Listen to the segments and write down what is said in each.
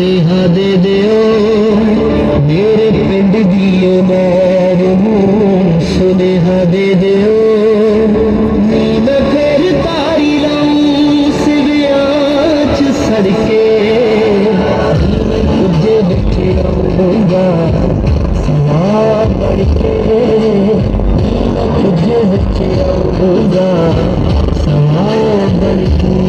सुनेहा दे दियो मेरे पिंड दियो मैर नूं सुनेहा दे दियो नी मैं फिर तारी लाऊं सिवियां च सड़के तुझे बच्चे आऊंगा समा बढ़के तुझे बच्चे आऊंगा समा बढ़के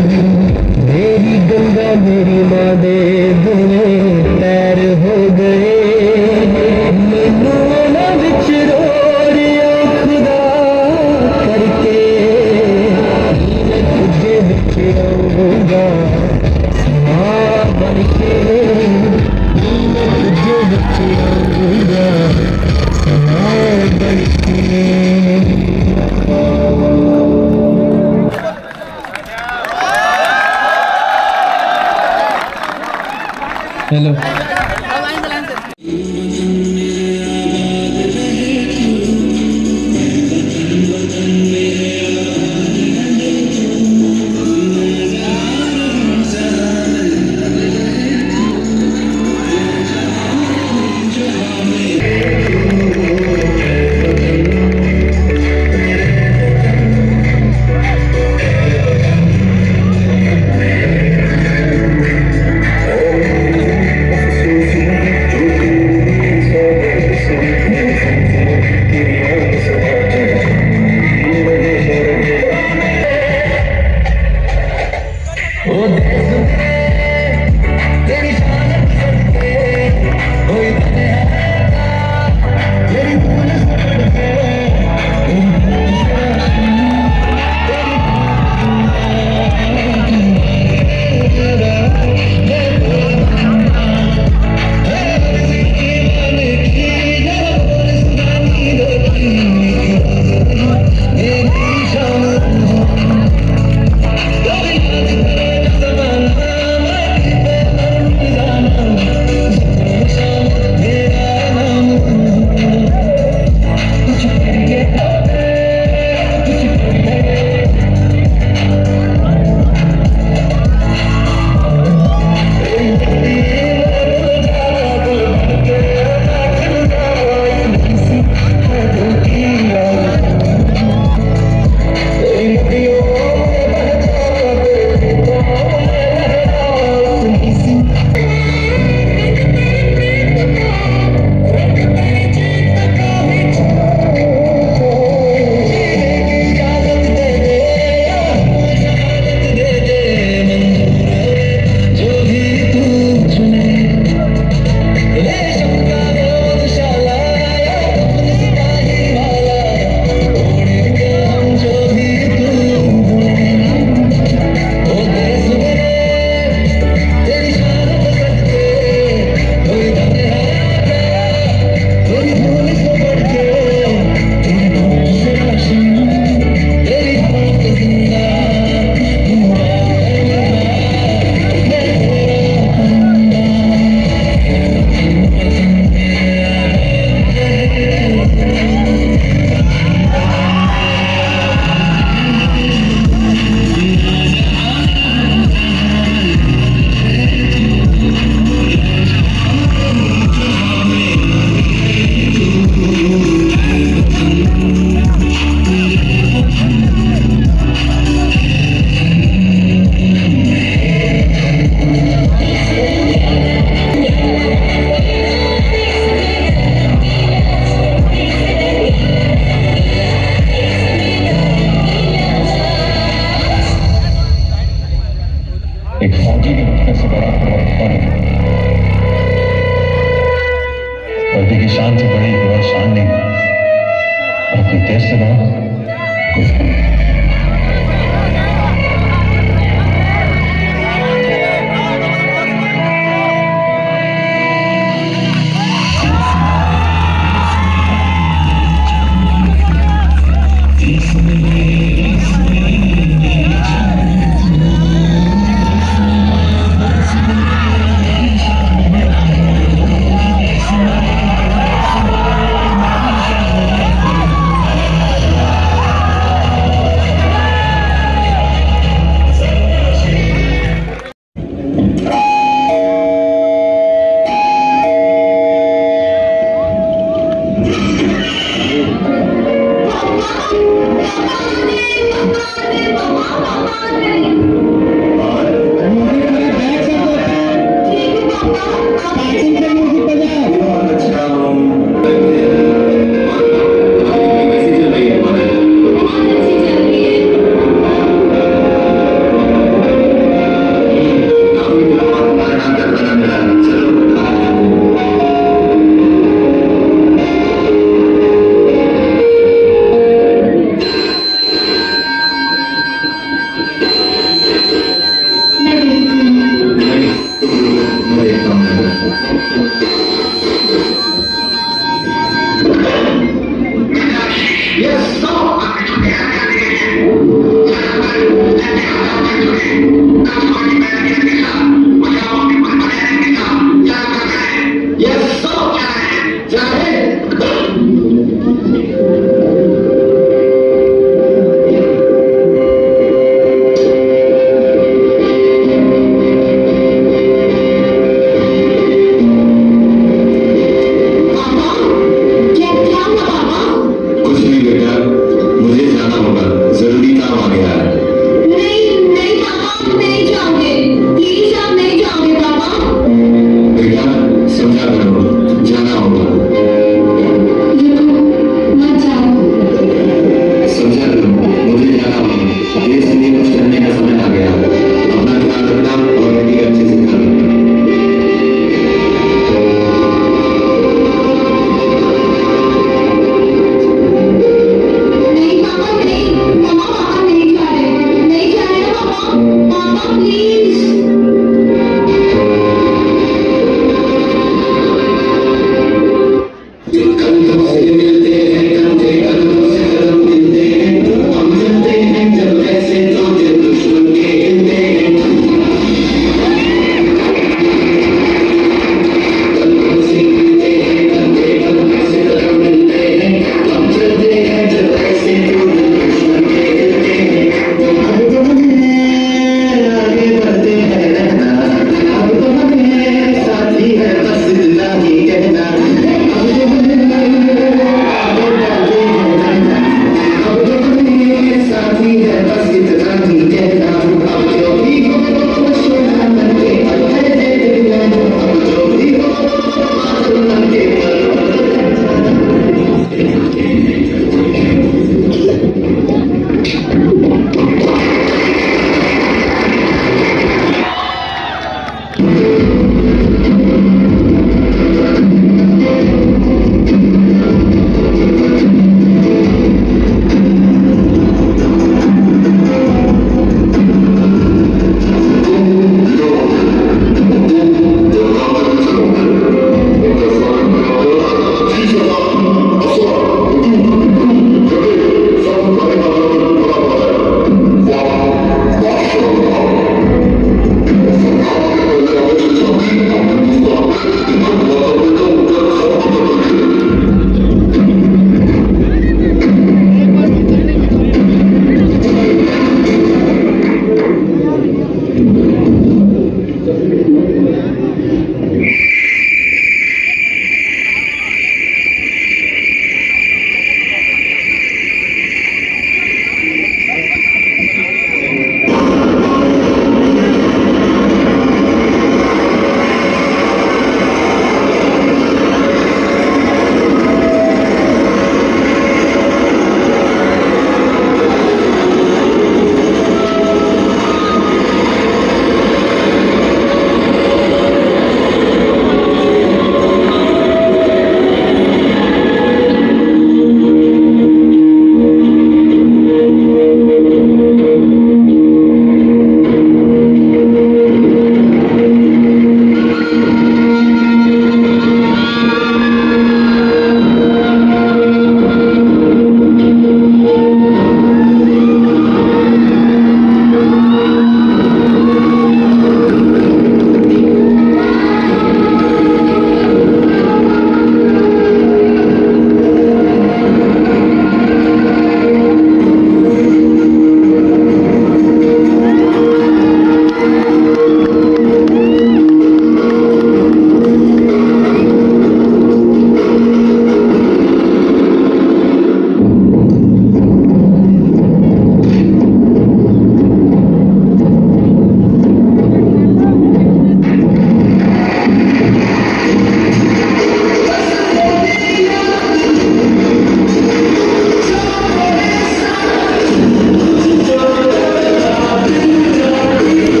मेरी गंगा मेरी माँ दे दुने पैर हो गए मैनू ना बिच रोड़िया खुदा करके मैं तुझे बिच आऊंगा समा बनके मैं तुझे बिच आऊंगा समा बनके हेलो उठने से बड़ा हुआ वर्दी की शान से बड़ी हुआ शान नहीं और कोई देश से बड़ा कुछ नहीं।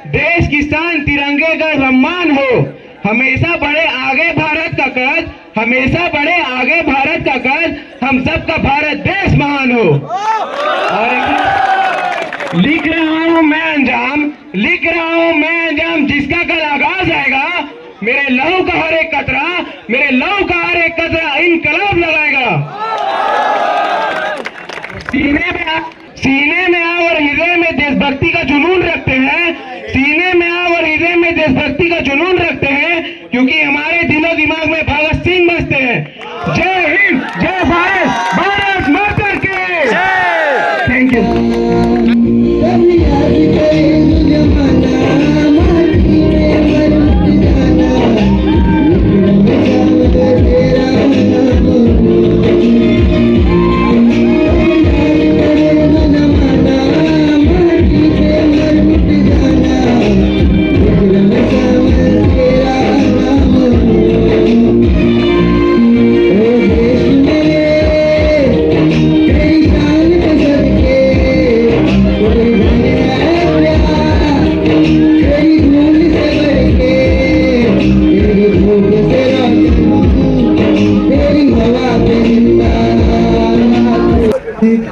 देश की शान तिरंगे का सम्मान हो, हमेशा बढ़े आगे भारत का कद, हमेशा बढ़े आगे भारत का कद, हम सबका भारत देश महान हो। और लिख रहा हूं मैं अंजाम, लिख रहा हूं मैं अंजाम, जिसका कल आगाज आएगा, मेरे लहू का हर एक कतरा, मेरे लहू का हर एक कतरा इनकलाब लगाएगा। सीने में आ और हृदय में देशभक्ति का जुनून रखते हैं, सीने में आ और हृदय में देशभक्ति का जुनून रखते हैं, क्योंकि हमारे दिलो दिमाग में भगत सिंह बसते हैं। जय हिंद, जय भारत, भारत माता की जय। Thank you.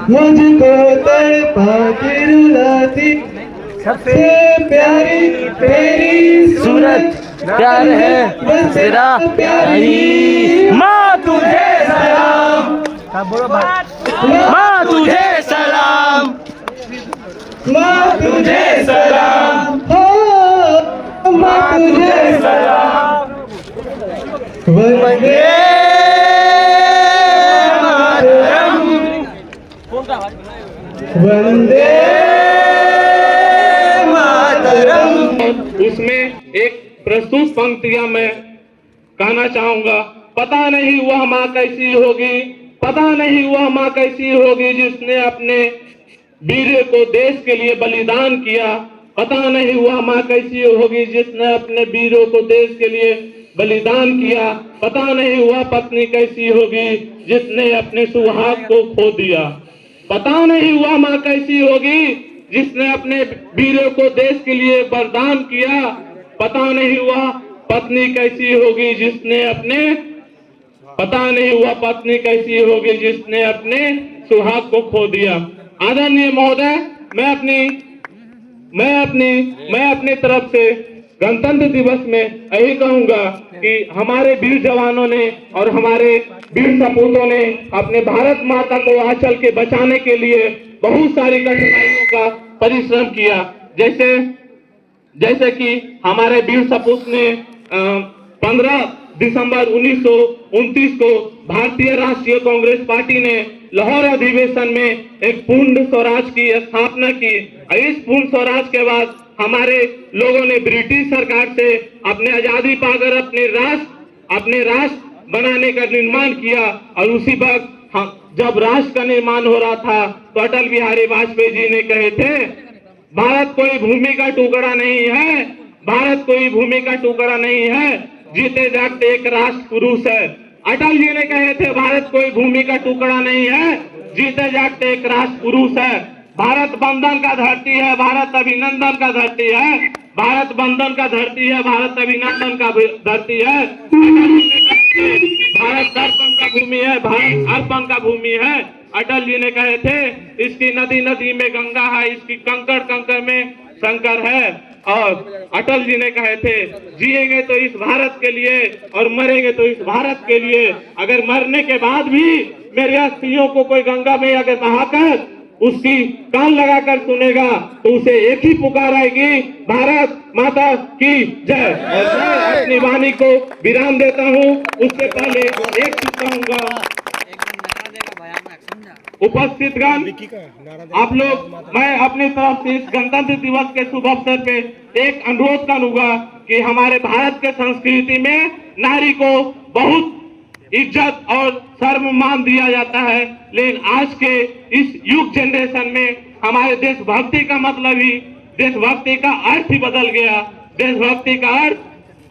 मुझको तड़पा के रुलाती सबसे प्यारी तेरी सूरत, प्यार है तेरा प्यारी माँ तुझे सलाम, माँ तुझे सलाम, माँ तुझे सलाम, हो माँ तुझे सलाम। वंदे वंदे मातरम। उसमें एक प्रस्तुत पंक्तियां मैं कहना चाहूंगा। पता नहीं वह माँ कैसी होगी, पता नहीं वह माँ कैसी होगी जिसने अपने वीर को देश के लिए बलिदान किया, पता नहीं वह माँ कैसी होगी जिसने अपने वीरों को देश के लिए बलिदान किया, पता नहीं वह पत्नी कैसी होगी जिसने अपने सुहाग को खो दिया, पता नहीं वह माँ कैसी होगी जिसने अपने वीरों को देश के लिए बलिदान किया, पता नहीं वह पत्नी कैसी होगी जिसने अपने, पता नहीं वह पत्नी कैसी होगी जिसने अपने सुहाग को खो दिया। आदरणीय महोदय, मैं अपनी तरफ से गणतंत्र दिवस में यही कहूंगा कि हमारे वीर जवानों ने और हमारे वीर सपूतों ने अपने भारत माता को आंचल के बचाने के लिए बहुत सारी कठिनाइयों का परिश्रम किया। जैसे कि हमारे वीर सपूत ने 15 दिसंबर 1929 को भारतीय राष्ट्रीय कांग्रेस पार्टी ने लाहौर अधिवेशन में एक पूर्ण स्वराज की स्थापना की। इस पूर्ण स्वराज के बाद हमारे लोगों ने ब्रिटिश सरकार से अपने आजादी पाकर अपने राष्ट्र बनाने का निर्माण किया। और उसी वक्त जब राष्ट्र का निर्माण हो रहा था तो अटल बिहारी वाजपेयी जी ने कहे थे, भारत कोई भूमि का टुकड़ा नहीं है, भारत कोई भूमि का टुकड़ा नहीं है, जीते जागते एक राष्ट्र पुरुष है। अटल जी ने कहे थे, भारत कोई भूमि का टुकड़ा नहीं है, जीते जागते एक राष्ट्र पुरुष है। भारत बंधन का धरती है, भारत अभिनंदन का धरती है, भारत बंधन का धरती है, भारत अभिनंदन का धरती है। भारत दर्पण का भूमि है, भारत अर्पण का भूमि है। अटल जी ने कहे थे, इसकी नदी नदी में गंगा है, इसकी कंकड़ कंकड़ में शंकर है। और अटल जी ने कहे थे, जिएंगे तो इस भारत के लिए और मरेंगे तो इस भारत के लिए। अगर मरने के बाद भी मेरे अस्थियों को कोई गंगा में अगर बहाकर उसकी कान लगाकर सुनेगा तो उसे एक ही पुकार आएगी, भारत माता की जय। मैं अपनी वाणी को विराम देता हूँ। उससे पहले एक चीज कहूंगा, उपस्थितगण आप लोग, मैं अपनी तरफ से इस गणतंत्र दिवस के शुभ अवसर पे एक अनुरोध करूंगा कि हमारे भारत के संस्कृति में नारी को बहुत इज्जत और सम्मान दिया जाता है, लेकिन आज के इस युग जनरेशन में हमारे देशभक्ति का मतलब ही, देशभक्ति का अर्थ ही बदल गया। देशभक्ति का अर्थ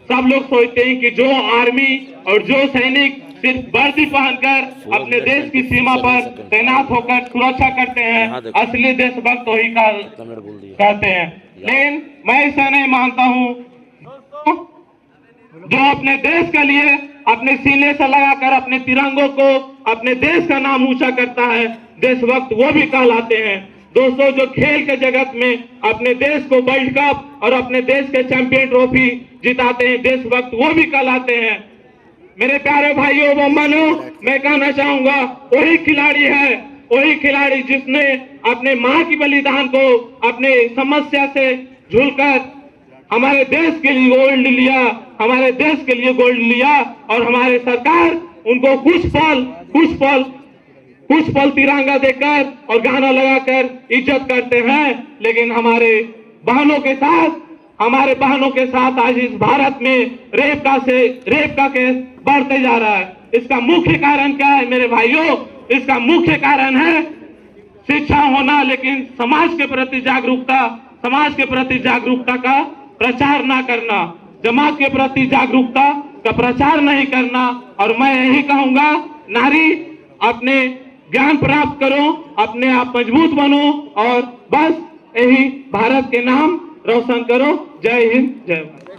सब लोग सोचते हैं कि जो आर्मी और जो सैनिक सिर्फ वर्दी पहनकर अपने देश की सीमा पर तैनात होकर सुरक्षा करते हैं, असली देशभक्त वही कहते हैं। लेकिन मैं ऐसा नहीं मानता हूँ। जो अपने देश के लिए अपने सीने से लगाकर अपने तिरंगों को अपने देश का नाम ऊंचा करता है, देशभक्त वो भी कहलाते हैं। दोस्तों, जो खेल के जगत में अपने देश को वर्ल्ड कप और अपने देश के चैंपियन ट्रॉफी जिताते हैं, देशभक्त वो भी कहलाते हैं। मेरे प्यारे भाइयों व बहनों, मैं कहना चाहूंगा वही खिलाड़ी है, वही खिलाड़ी जिसने अपने मां की बलिदान को अपने समस्या से झूलकर हमारे देश के लिए गोल्ड लिया, हमारे देश के लिए गोल्ड लिया, और हमारे सरकार उनको कुछ पल तिरंगा देकर और गाना लगाकर इज्जत करते हैं। लेकिन हमारे बहनों के साथ आज इस भारत में रेप का केस बढ़ते जा रहा है। इसका मुख्य कारण क्या है मेरे भाइयों? इसका मुख्य कारण है शिक्षा होना, लेकिन समाज के प्रति जागरूकता का प्रचार ना करना, जमात के प्रति जागरूकता का प्रचार नहीं करना। और मैं यही कहूंगा, नारी अपने ज्ञान प्राप्त करो, अपने आप मजबूत बनो और बस यही भारत के नाम रोशन करो। जय हिंद, जय भारत।